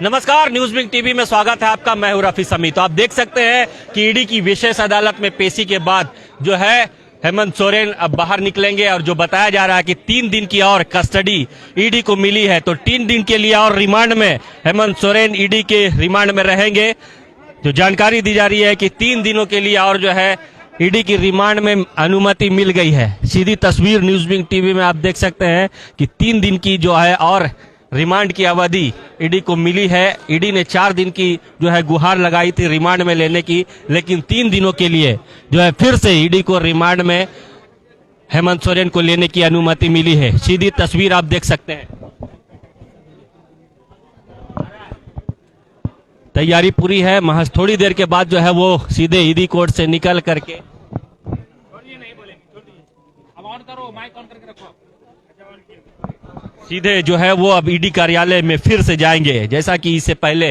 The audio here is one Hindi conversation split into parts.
नमस्कार, न्यूज विंग टीवी में स्वागत है आपका। मैं हूं रफी समी। तो आप देख सकते हैं कि ईडी की विशेष अदालत में पेशी के बाद जो है हेमंत सोरेन अब बाहर निकलेंगे और जो बताया जा रहा है कि 3 दिन की और कस्टडी ईडी को मिली है, तो 3 दिन के लिए और रिमांड में हेमंत सोरेन ईडी के रिमांड में रहेंगे। जो जानकारी दी जा रही है कि 3 दिनों के लिए और जो है ईडी की रिमांड में अनुमति मिल गई है। सीधी तस्वीर न्यूज विंग टीवी में आप देख सकते हैं कि 3 दिन की जो है और रिमांड की अवधि ईडी को मिली है। ईडी ने 4 दिन की जो है गुहार लगाई थी रिमांड में लेने की, लेकिन 3 दिनों के लिए जो है फिर से ईडी को रिमांड में हेमंत सोरेन को लेने की अनुमति मिली है। सीधी तस्वीर आप देख सकते हैं। तैयारी पूरी है। महज थोड़ी देर के बाद जो है वो सीधे ईडी कोर्ट से निकल करके सीधे जो है वो अब ईडी कार्यालय में फिर से जाएंगे। जैसा कि इससे पहले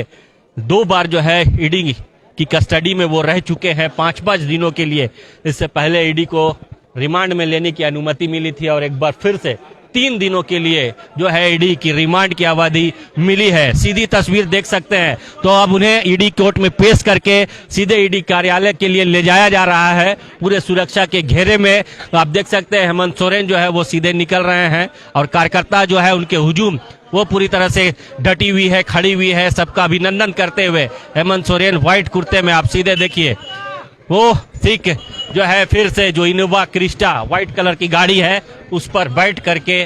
2 बार जो है ईडी की कस्टडी में वो रह चुके हैं 5-5 दिनों के लिए। इससे पहले ईडी को रिमांड में लेने की अनुमति मिली थी और एक बार फिर से 3 दिनों के लिए जो है ईडी की रिमांड की अवधि मिली है। सीधी तस्वीर देख सकते हैं। तो अब उन्हें ईडी कोर्ट में पेश करके सीधे ईडी कार्यालय के लिए ले जाया जा रहा है पूरे सुरक्षा के घेरे में। तो आप देख सकते हैं हेमंत सोरेन जो है वो सीधे निकल रहे हैं और कार्यकर्ता जो है उनके हुजूम वो पूरी तरह से डटी हुई है, खड़ी हुई है। सबका अभिनंदन करते हुए हेमंत सोरेन व्हाइट कुर्ते में, आप सीधे देखिए वो सिख जो है फिर से जो इनोवा क्रिस्टा व्हाइट कलर की गाड़ी है उस पर बैठ करके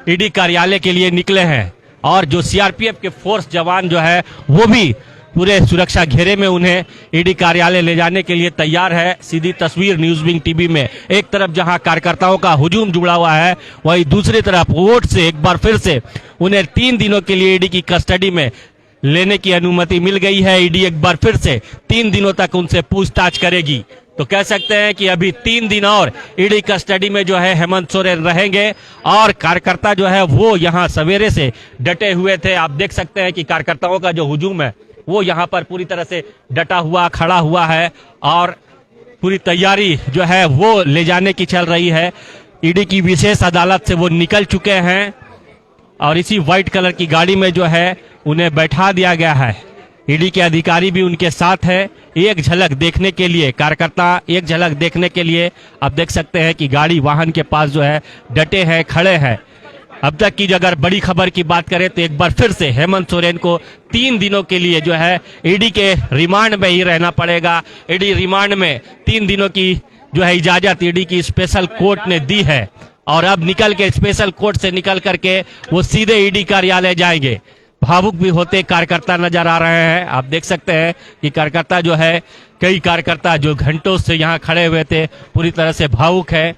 ईडी कार्यालय के लिए निकले हैं। और जो सीआरपीएफ के फोर्स जवान जो है वो भी पूरे सुरक्षा घेरे में उन्हें ईडी कार्यालय ले जाने के लिए तैयार है। सीधी तस्वीर न्यूज विंग टीवी में। एक तरफ जहां कार्यकर्ताओं का हुजूम जुड़ा हुआ है, वहीं दूसरी तरफ कोर्ट से एक बार फिर से उन्हें 3 दिनों के लिए ईडी की कस्टडी में लेने की अनुमति मिल गई है। ईडी एक बार फिर से 3 दिनों तक उनसे पूछताछ करेगी। तो कह सकते हैं कि अभी 3 दिन और ईडी कस्टडी में जो है हेमंत सोरेन रहेंगे और कार्यकर्ता जो है वो यहाँ सवेरे से डटे हुए थे। आप देख सकते हैं कि कार्यकर्ताओं का जो हुजूम है वो यहाँ पर पूरी तरह से डटा हुआ खड़ा हुआ है और पूरी तैयारी जो है वो ले जाने की चल रही है। ईडी की विशेष अदालत से वो निकल चुके हैं और इसी व्हाइट कलर की गाड़ी में जो है उन्हें बैठा दिया गया है। ईडी के अधिकारी भी उनके साथ है। एक झलक देखने के लिए कार्यकर्ता एक झलक देखने के लिए आप देख सकते हैं कि गाड़ी वाहन के पास जो है डटे हैं, खड़े हैं। अब तक की अगर बड़ी खबर की बात करें तो एक बार फिर से हेमंत सोरेन को 3 दिनों के लिए जो है ईडी के रिमांड में ही रहना पड़ेगा। ईडी रिमांड में 3 दिनों की जो है इजाजत ईडी की स्पेशल कोर्ट ने दी है और अब निकल के स्पेशल कोर्ट से निकल करके वो सीधे ईडी कार्यालय जाएंगे। भावुक भी होते कार्यकर्ता नजर आ रहे हैं। आप देख सकते हैं कि कार्यकर्ता जो है, कई कार्यकर्ता जो घंटों से यहाँ खड़े हुए थे पूरी तरह से भावुक है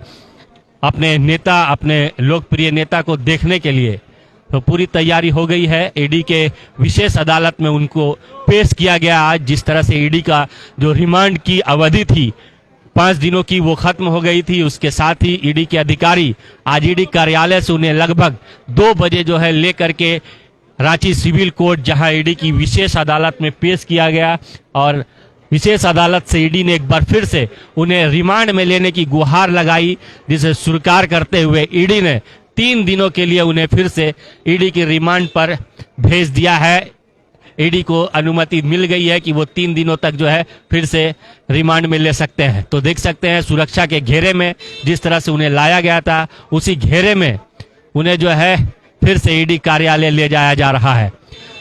अपने नेता, अपने लोकप्रिय नेता को देखने के लिए। तो पूरी तैयारी हो गई है। ईडी के विशेष अदालत में उनको पेश किया गया। आज जिस तरह से ईडी का जो रिमांड की अवधि थी 5 दिनों की वो खत्म हो गई थी। उसके साथ ही ईडी के अधिकारी आज ईडी कार्यालय से उन्हें लगभग 2 बजे जो है लेकर के रांची सिविल कोर्ट जहां ईडी की विशेष अदालत में पेश किया गया और विशेष अदालत से ईडी ने एक बार फिर से उन्हें रिमांड में लेने की गुहार लगाई, जिसे स्वीकार करते हुए ईडी ने 3 दिनों के लिए उन्हें फिर से ईडी के रिमांड पर भेज दिया है। ईडी को अनुमति मिल गई है कि वो 3 दिनों तक जो है फिर से रिमांड में ले सकते हैं। तो देख सकते हैं सुरक्षा के घेरे में जिस तरह से उन्हें लाया गया था उसी घेरे में उन्हें जो है फिर से ईडी कार्यालय ले जाया जा रहा है।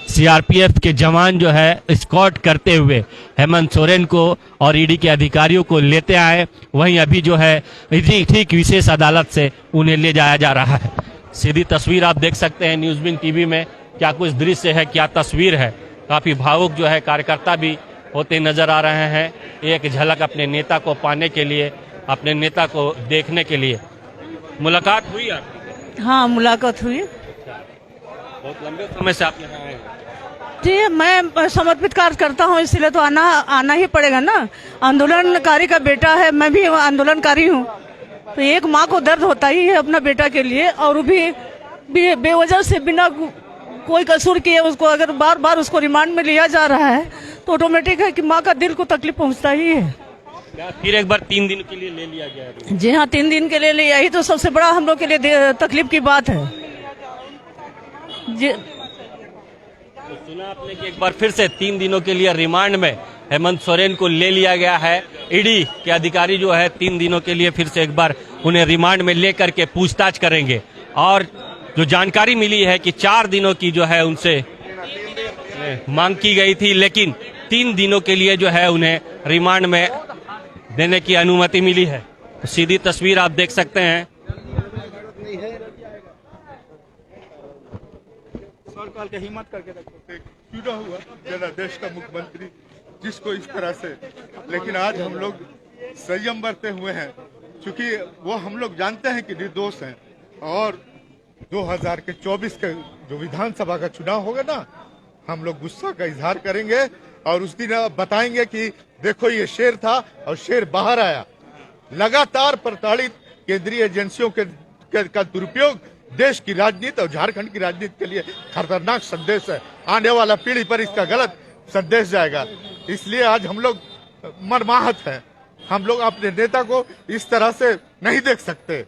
सीआरपीएफ के जवान जो है एस्कॉर्ट करते हुए हेमंत सोरेन को और ईडी के अधिकारियों को लेते आए। वहीं अभी जो है ठीक विशेष अदालत से उन्हें ले जाया जा रहा है। सीधी तस्वीर आप देख सकते हैं न्यूज विंग टीवी में। क्या कुछ दृश्य है, क्या तस्वीर है। काफी भावुक जो है कार्यकर्ता भी होते नजर आ रहे हैं। एक झलक अपने नेता को पाने के लिए, अपने नेता को देखने के लिए। मुलाकात हुई आपकी? हाँ, मुलाकात हुई। बहुत लंबे समय से आप यहाँ आए हैं। जी, मैं समर्पित कार्य करता हूँ, इसलिए तो आना ही पड़ेगा ना। आंदोलनकारी का बेटा है, मैं भी आंदोलनकारी हूँ। तो एक माँ को दर्द होता ही है अपना बेटा के लिए, और वो भी बेवजह से बिना कोई कसूर किए उसको अगर बार बार उसको रिमांड में लिया जा रहा है तो ऑटोमेटिक है कि माँ का दिल को तकलीफ पहुँचता ही है। फिर एक बार 3 दिन के लिए ले लिया गया है। जी हाँ, 3 दिन के लिए लिया, यही तो सबसे बड़ा हम लोग के लिए तकलीफ की बात है। जी सुना आपने कि एक बार फिर से 3 दिनों के लिए रिमांड में हेमंत सोरेन को ले लिया गया है। ईडी के अधिकारी जो है 3 दिनों के लिए फिर से एक बार उन्हें रिमांड में लेकर के पूछताछ करेंगे। और जो जानकारी मिली है कि 4 दिनों की जो है उनसे मांग की गई थी, लेकिन 3 दिनों के लिए जो है उन्हें रिमांड में देने की अनुमति मिली है। तो सीधी तस्वीर आप देख सकते हैं। सरकार के हिम्मत करके चुना हुआ मेरा देश का मुख्यमंत्री जिसको इस तरह से, लेकिन आज हम लोग संयम बरते हुए हैं क्योंकि वो हम लोग जानते हैं कि निर्दोष हैं। और 2024 के जो विधानसभा का चुनाव होगा ना, हम लोग गुस्सा का इजहार करेंगे और उस दिन बताएंगे कि देखो ये शेर था और शेर बाहर आया। लगातार प्रताड़ित केंद्रीय एजेंसियों का दुरुपयोग देश की राजनीति और झारखंड की राजनीति के लिए खतरनाक संदेश है। आने वाला पीढ़ी पर इसका गलत संदेश जाएगा। इसलिए आज हम लोग मर्माहत हैं। हम लोग अपने नेता को इस तरह से नहीं देख सकते।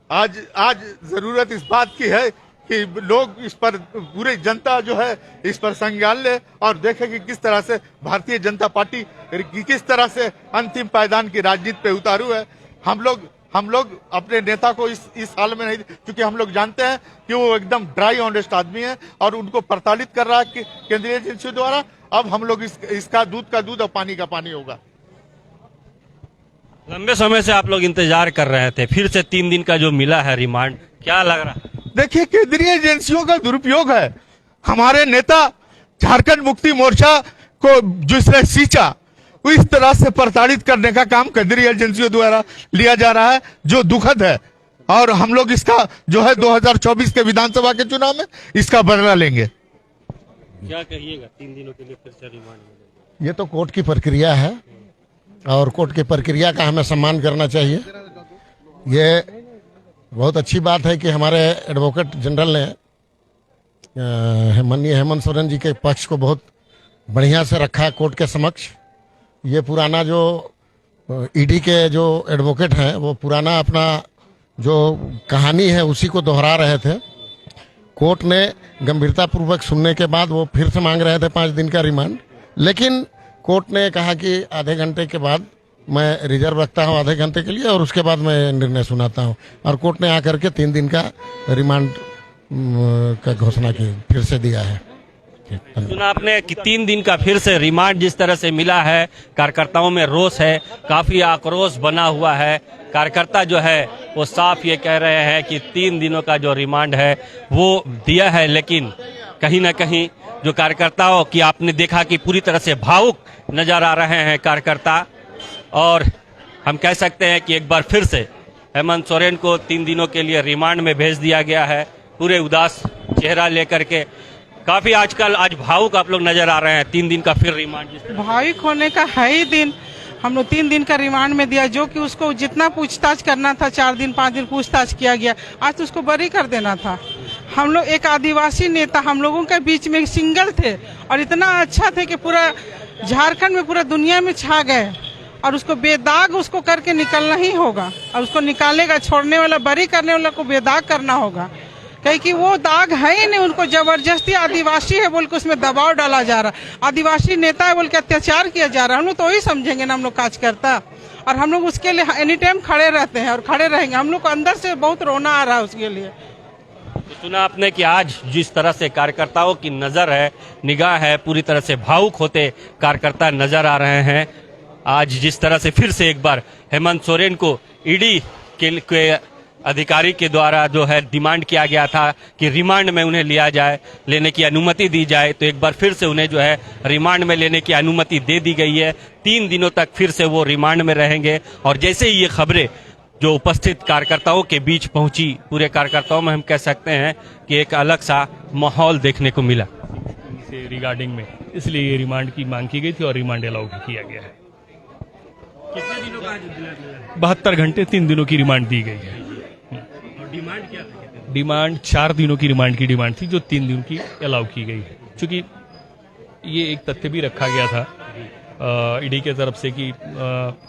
आज जरूरत इस बात की है कि लोग इस पर, पूरी जनता जो है इस पर संज्ञान ले और देखे कि किस तरह से भारतीय जनता पार्टी किस तरह से अंतिम पायदान की राजनीति पे उतारू है। हम लोग अपने नेता को इस हाल में नहीं, क्योंकि हम लोग जानते हैं कि वो एकदम ड्राई ऑनेस्ट आदमी है और उनको प्रताड़ित कर रहा है केंद्रीय एजेंसियों द्वारा। अब हम लोग इसका दूध का दूध और पानी का पानी होगा। लंबे समय से आप लोग इंतजार कर रहे थे, फिर से 3 दिन का जो मिला है रिमांड, क्या लग रहा है? देखिए, केंद्रीय एजेंसियों का दुरुपयोग है। हमारे नेता झारखंड मुक्ति मोर्चा को जिसने सींचा, इस तरह से प्रताड़ित करने का काम केंद्रीय एजेंसियों द्वारा लिया जा रहा है, जो दुखद है। और हम लोग इसका जो है 2024 के विधानसभा के चुनाव में इसका बदला लेंगे। क्या कहिएगा 3 दिनों के लिए फिर से रिमांड? ये तो कोर्ट की प्रक्रिया है और कोर्ट की प्रक्रिया का हमें सम्मान करना चाहिए। ये बहुत अच्छी बात है कि हमारे एडवोकेट जनरल ने माननीय हेमंत सोरेन जी के पक्ष को बहुत बढ़िया से रखा कोर्ट के समक्ष। ये पुराना जो ईडी के जो एडवोकेट हैं वो पुराना अपना जो कहानी है उसी को दोहरा रहे थे। कोर्ट ने गंभीरतापूर्वक सुनने के बाद वो फिर से मांग रहे थे 5 दिन का रिमांड, लेकिन कोर्ट ने कहा कि आधे घंटे के बाद मैं रिजर्व रखता हूं आधे घंटे के लिए और उसके बाद मैं निर्णय सुनाता हूं। और कोर्ट ने आकर के 3 दिन का रिमांड का घोषणा की, फिर से दिया है। सुना आपने कि 3 दिन का फिर से रिमांड जिस तरह से मिला है, कार्यकर्ताओं में रोष है, काफी आक्रोश बना हुआ है। कार्यकर्ता जो है वो साफ ये कह रहे हैं कि 3 दिनों का जो रिमांड है वो दिया है, लेकिन कहीं ना कहीं जो कार्यकर्ताओं की आपने देखा कि पूरी तरह से भावुक नजर आ रहे हैं कार्यकर्ता। और हम कह सकते हैं कि एक बार फिर से हेमंत सोरेन को 3 दिनों के लिए रिमांड में भेज दिया गया है, पूरे उदास चेहरा लेकर के। काफी आज भावुक आप लोग नजर आ रहे हैं। 3 दिन का फिर रिमांड, भावुक होने का है ही दिन। हम लोग 3 दिन का रिमांड में दिया, जो कि उसको जितना पूछताछ करना था 4 दिन 5 दिन पूछताछ किया गया। आज तो उसको बरी कर देना था। हम लोग एक आदिवासी नेता हम लोगों के बीच में सिंगल थे और इतना अच्छा थे कि पूरा झारखंड में पूरा दुनिया में छा गए। और उसको बेदाग उसको करके निकलना ही होगा और उसको निकालेगा। छोड़ने वाला, बरी करने वाला को बेदाग करना होगा, कहीं कि वो दाग है ही नहीं। उनको जबरदस्ती आदिवासी है बोल के उसमें दबाव डाला जा रहा, आदिवासी नेता है बोल के अत्याचार किया जा रहा। हम लोग तो वही समझेंगे ना हम लोग कार्यकर्ता, और हम लोग उसके लिए एनी टाइम खड़े रहते हैं और खड़े रहेंगे। हम लोग को अंदर से बहुत रोना आ रहा है उसके लिए। तो सुना आपने कि आज जिस तरह से कार्यकर्ताओं की नजर है, निगाह है, पूरी तरह से भावुक होते कार्यकर्ता नजर आ रहे हैं। आज जिस तरह से फिर से एक बार हेमंत सोरेन को ईडी के अधिकारी के द्वारा जो है डिमांड किया गया था कि रिमांड में उन्हें लिया जाए, लेने की अनुमति दी जाए, तो एक बार फिर से उन्हें जो है रिमांड में लेने की अनुमति दे दी गई है। 3 दिनों तक फिर से वो रिमांड में रहेंगे। और जैसे ही ये खबरें जो उपस्थित कार्यकर्ताओं के बीच पहुंची, पूरे कार्यकर्ताओं में हम कह सकते हैं कि एक अलग सा माहौल देखने को मिला से रिगार्डिंग में, इसलिए ये रिमांड की मांग की गई थी और रिमांड अलाउ भी किया गया है। कितने दिनों का 72 घंटे 3 दिनों की रिमांड दी गई है। और डिमांड क्या था? डिमांड 4 दिनों की रिमांड की डिमांड थी, जो 3 दिनों की अलाउ की गई है। क्योंकि ये एक तथ्य भी रखा गया था ईडी के तरफ से कि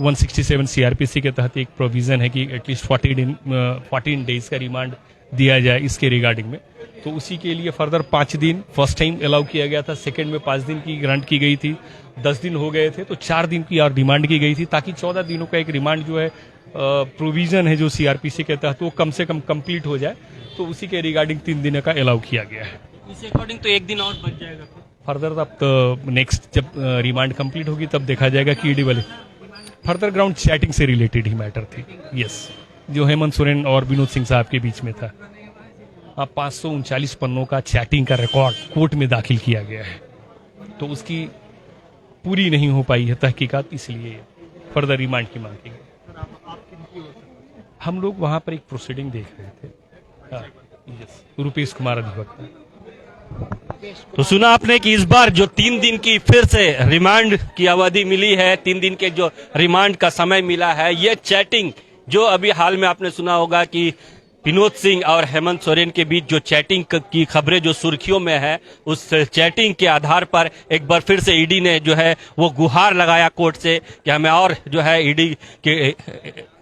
167 सीआरपीसी के तहत एक प्रोविजन है कि एटलीस्ट 14 डेज का रिमांड दिया जाए इसके रिगार्डिंग में। तो उसी के लिए फर्दर 5 दिन फर्स्ट टाइम अलाउ किया गया था, सेकंड में 5 दिन की ग्रांट की गई थी, 10 दिन हो गए थे तो 4 दिन की और डिमांड की गई थी, ताकि 14 दिनों का एक रिमांड जो है प्रोविजन है जो सीआरपीसी के तहत वो कम से कम कंप्लीट हो जाए। तो उसी के रिगार्डिंग 3 दिन का अलाउ किया गया है। इस अकॉर्डिंग तो 1 दिन और बच जाएगा। फर्दर अब तो नेक्स्ट जब रिमांड कंप्लीट होगी तब देखा जाएगा कि ईडी वाले फर्दर ग्राउंड चैटिंग से रिलेटेड ही मैटर थी। यस, जो हेमंत सोरेन और विनोद सिंह साहब के बीच में था। 539 पन्नों का चैटिंग का रिकॉर्ड कोर्ट में दाखिल किया गया है, तो उसकी पूरी नहीं हो पाई है तहकीकात, इसलिए फर्दर रिमांड की मांग की गई। हम लोग वहां पर एक प्रोसीडिंग देख रहे थे। यस, रुपेश कुमार अधिवक्ता। तो सुना आपने कि इस बार जो 3 दिन की फिर से रिमांड की अवधि मिली है, 3 दिन के जो रिमांड का समय मिला है, ये चैटिंग जो अभी हाल में आपने सुना होगा कि विनोद सिंह और हेमंत सोरेन के बीच जो चैटिंग की खबरें जो सुर्खियों में है, उस चैटिंग के आधार पर एक बार फिर से ईडी ने जो है वो गुहार लगाया कोर्ट से कि हमें और जो है ईडी के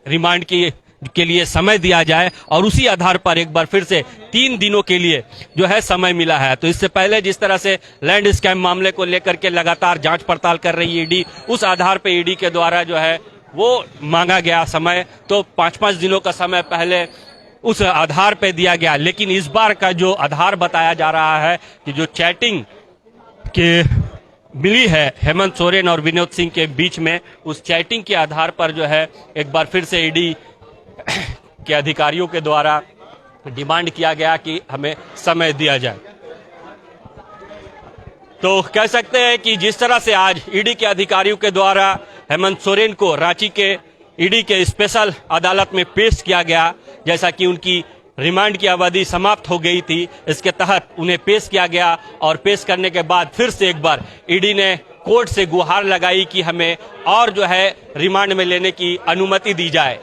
रिमांड के लिए समय दिया जाए, और उसी आधार पर एक बार फिर से 3 दिनों के लिए जो है समय मिला है। तो इससे पहले जिस तरह से लैंड स्कैम मामले को लेकर के लगातार जांच पड़ताल कर रही है ईडी, उस आधार पर ईडी के द्वारा जो है वो मांगा गया समय, तो 5-5 दिनों का समय पहले उस आधार पे दिया गया। लेकिन इस बार का जो आधार बताया जा रहा है कि जो चैटिंग के मिली है हेमंत सोरेन और विनोद सिंह के बीच में, उस चैटिंग के आधार पर जो है एक बार फिर से ईडी के अधिकारियों के द्वारा डिमांड किया गया कि हमें समय दिया जाए। तो कह सकते हैं कि जिस तरह से आज ईडी के अधिकारियों के द्वारा हेमंत सोरेन को रांची के ईडी के स्पेशल अदालत में पेश किया गया, जैसा कि उनकी रिमांड की अवधि समाप्त हो गई थी, इसके तहत उन्हें पेश किया गया, और पेश करने के बाद फिर से एक बार ईडी ने कोर्ट से गुहार लगाई कि हमें और जो है रिमांड में लेने की अनुमति दी जाए।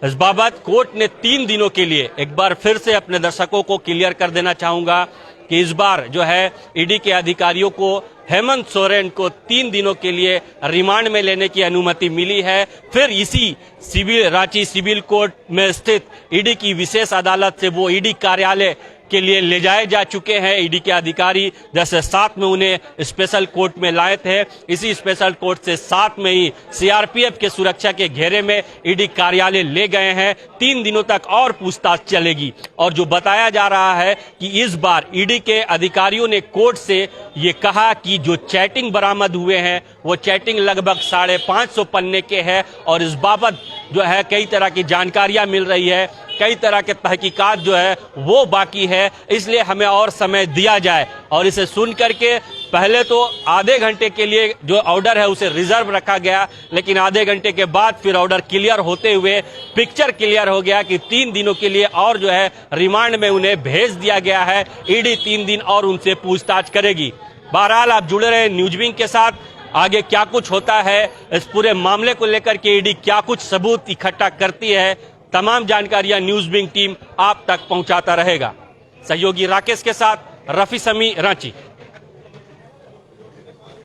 इस बाबत कोर्ट ने 3 दिनों के लिए, एक बार फिर से अपने दर्शकों को क्लियर कर देना चाहूंगा कि इस बार जो है ईडी के अधिकारियों को हेमंत सोरेन को 3 दिनों के लिए रिमांड में लेने की अनुमति मिली है। फिर इसी रांची सिविल कोर्ट में स्थित ईडी की विशेष अदालत से वो ईडी कार्यालय के लिए ले जाए जा चुके हैं ईडी के अधिकारी, जैसे साथ में उन्हें स्पेशल कोर्ट में लाए थे। इसी स्पेशल कोर्ट से साथ में ही सीआरपीएफ के सुरक्षा के घेरे में ईडी कार्यालय ले गए हैं। 3 दिनों तक और पूछताछ चलेगी, और जो बताया जा रहा है कि इस बार ईडी के अधिकारियों ने कोर्ट से ये कहा कि जो चैटिंग बरामद हुए हैं वो चैटिंग लगभग 550 पन्ने के हैं, और इस बाबत जो है कई तरह की जानकारियां मिल रही है, कई तरह के तहकीकात जो है वो बाकी है, इसलिए हमें और समय दिया जाए। और इसे सुन करके पहले तो आधे घंटे के लिए जो ऑर्डर है उसे रिजर्व रखा गया, लेकिन आधे घंटे के बाद फिर ऑर्डर क्लियर होते हुए पिक्चर क्लियर हो गया कि 3 दिनों के लिए और जो है रिमांड में उन्हें भेज दिया गया है। ईडी 3 दिन और उनसे पूछताछ करेगी। बहरहाल आप जुड़े रहे न्यूज़विंग के साथ, आगे क्या कुछ होता है इस पूरे मामले को लेकर के ईडी क्या कुछ सबूत इकट्ठा करती है, तमाम जानकारियां न्यूज़विंग टीम आप तक पहुंचाता रहेगा। सहयोगी राकेश के साथ रफी समी, रांची।